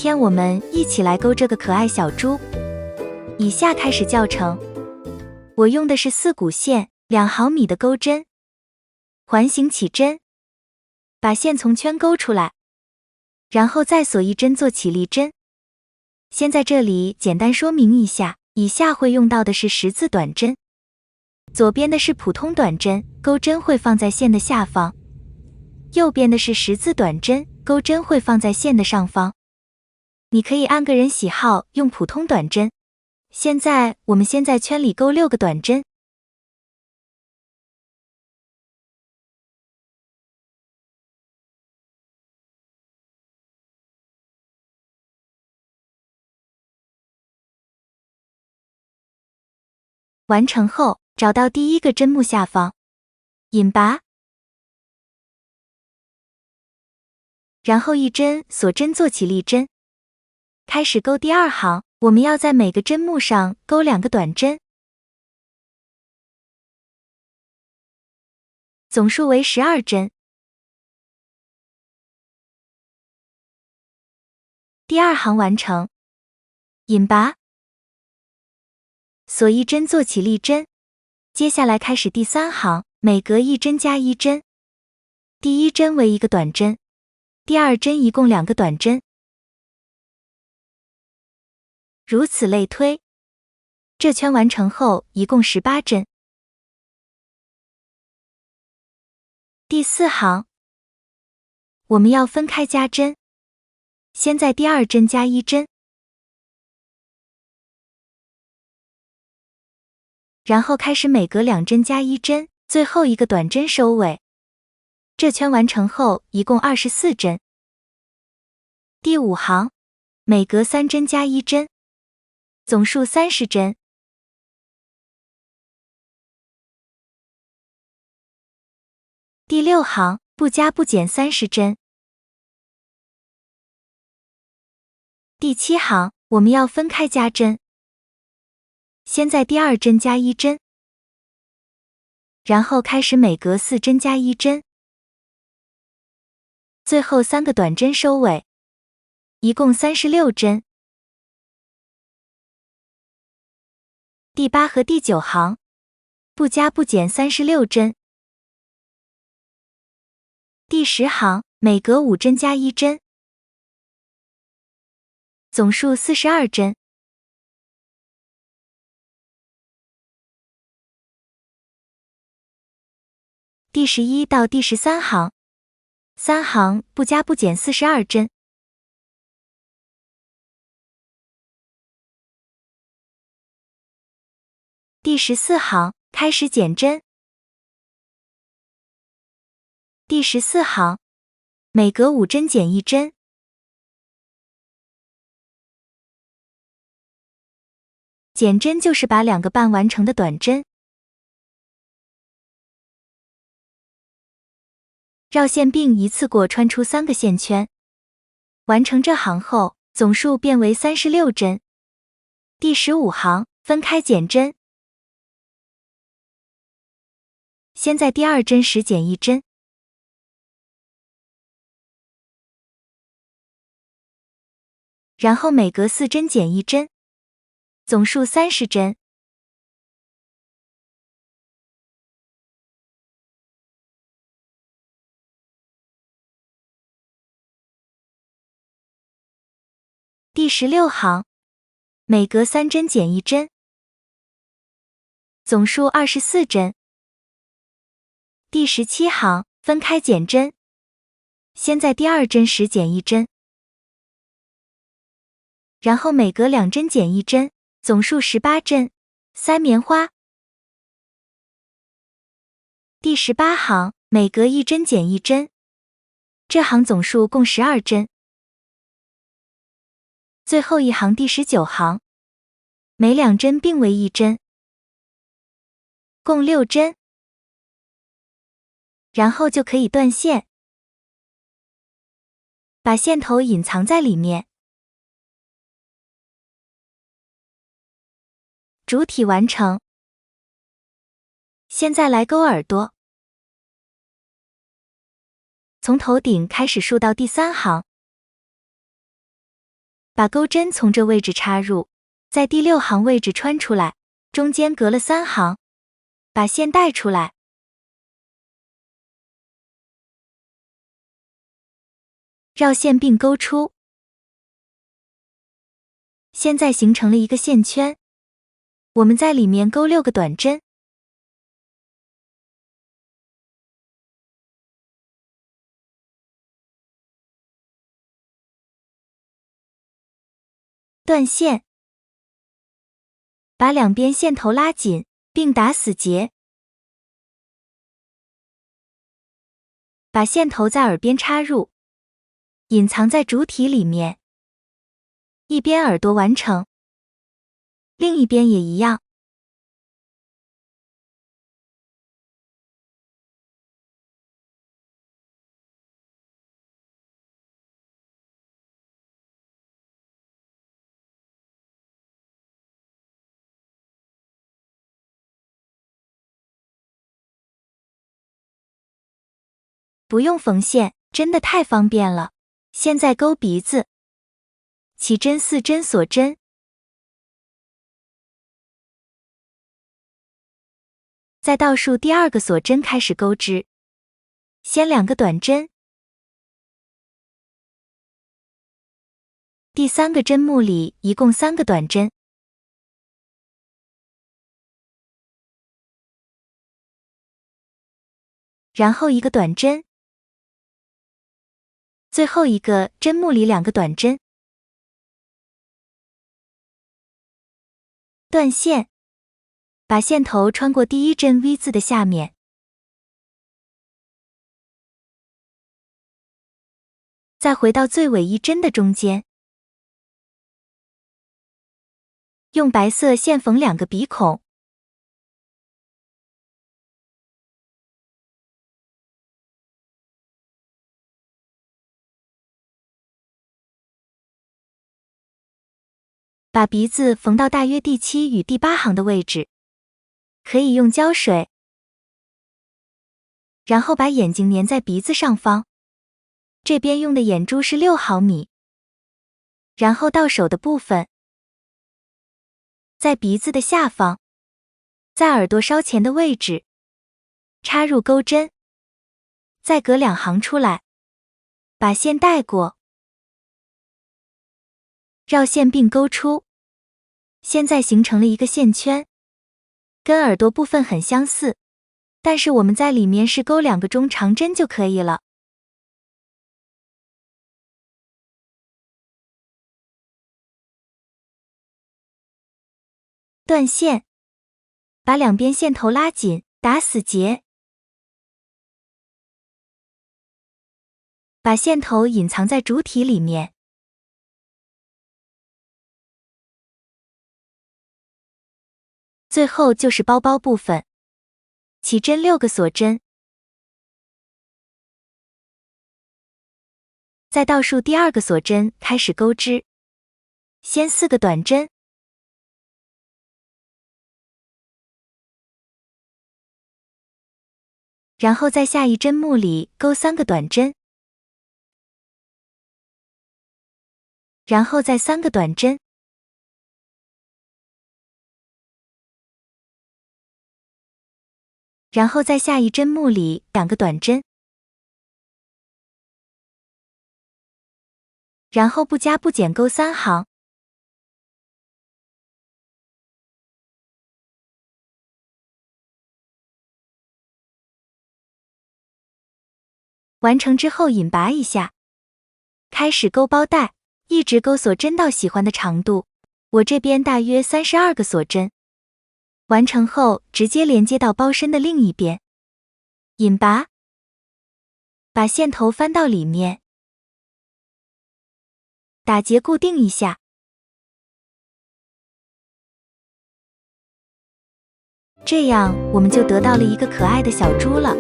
天我们一起来钩这个可爱小猪。以下开始教程。我用的是4股线，2毫米的钩针，环形起针，把线从圈钩出来，然后再锁一针做起立针。先在这里简单说明一下，以下会用到的是十字短针。左边的是普通短针，钩针会放在线的下方；右边的是十字短针，钩针会放在线的上方。你可以按个人喜好用普通短针。现在我们先在圈里钩6个短针。完成后，找到第一个针目下方，引拔，然后一针锁针做起立针。开始钩第2行，我们要在每个针目上钩2个短针，总数为12针。第2行完成，引拔，锁一针做起立针。接下来开始第3行，每隔1针加1针。第1针为1个短针，第2针一共2个短针，如此类推。这圈完成后一共18针。第4行，我们要分开加针，先在第2针加1针，然后开始每隔2针加1针，最后一个短针收尾。这圈完成后一共24针。第5行，每隔3针加1针，总数30针。第6行，不加不减30针。第7行，我们要分开加针，先在第2针加1针，然后开始每隔4针加1针，最后3个短针收尾，一共36针。第8和第9行，不加不减36针。第10行，每隔5针加1针，总数42针。第11到第13行，3行不加不减42针。第14行，开始减针。第14行，每隔5针减1针。减针就是把2个半完成的短针绕线并一次过穿出3个线圈。完成这行后，总数变为36针。第15行，分开减针，先在第2针时减1针，然后每隔4针减1针，总数30针。第16行，每隔3针减1针，总数24针。第17行，分开减针，先在第2针时减1针，然后每隔2针减1针，总数18针。塞棉花。第18行，每隔1针减1针，这行总数共12针。最后一行第19行，每2针并为1针，共6针，然后就可以断线，把线头隐藏在里面。主体完成。现在来钩耳朵，从头顶开始竖到第3行，把钩针从这位置插入，在第6行位置穿出来，中间隔了3行，把线带出来。绕线并钩出。现在形成了一个线圈，我们在里面钩6个短针。断线，把两边线头拉紧，并打死结。把线头在耳边插入，隐藏在主体里面。一边耳朵完成，另一边也一样。不用缝线，真的太方便了。现在钩鼻子，起针4针锁针，在倒数第2个锁针开始钩织，先2个短针，第3个针目里一共3个短针，然后1个短针，最后一个针目里2个短针。断线，把线头穿过第1针 V 字的下面，再回到最尾1针的中间，用白色线缝2个鼻孔，把鼻子缝到大约第7与第8行的位置，可以用胶水，然后把眼睛粘在鼻子上方，这边用的眼珠是6毫米，然后到手的部分，在鼻子的下方，在耳朵稍前的位置，插入钩针，再隔2行出来，把线带过，绕线并钩出。现在形成了一个线圈，跟耳朵部分很相似，但是我们在里面是钩2个中长针就可以了。断线，把两边线头拉紧，打死结，把线头隐藏在主体里面。最后就是包包部分，起针6个锁针，在倒数第2个锁针开始钩织，先4个短针，然后在下一针目里钩3个短针，然后再3个短针，然后在下一针目里2个短针，然后不加不减钩3行，完成之后引拔一下，开始钩包带，一直钩锁针到喜欢的长度，我这边大约32个锁针。完成后直接连接到包身的另一边，引拔，把线头翻到里面，打结固定一下。这样我们就得到了一个可爱的小猪了。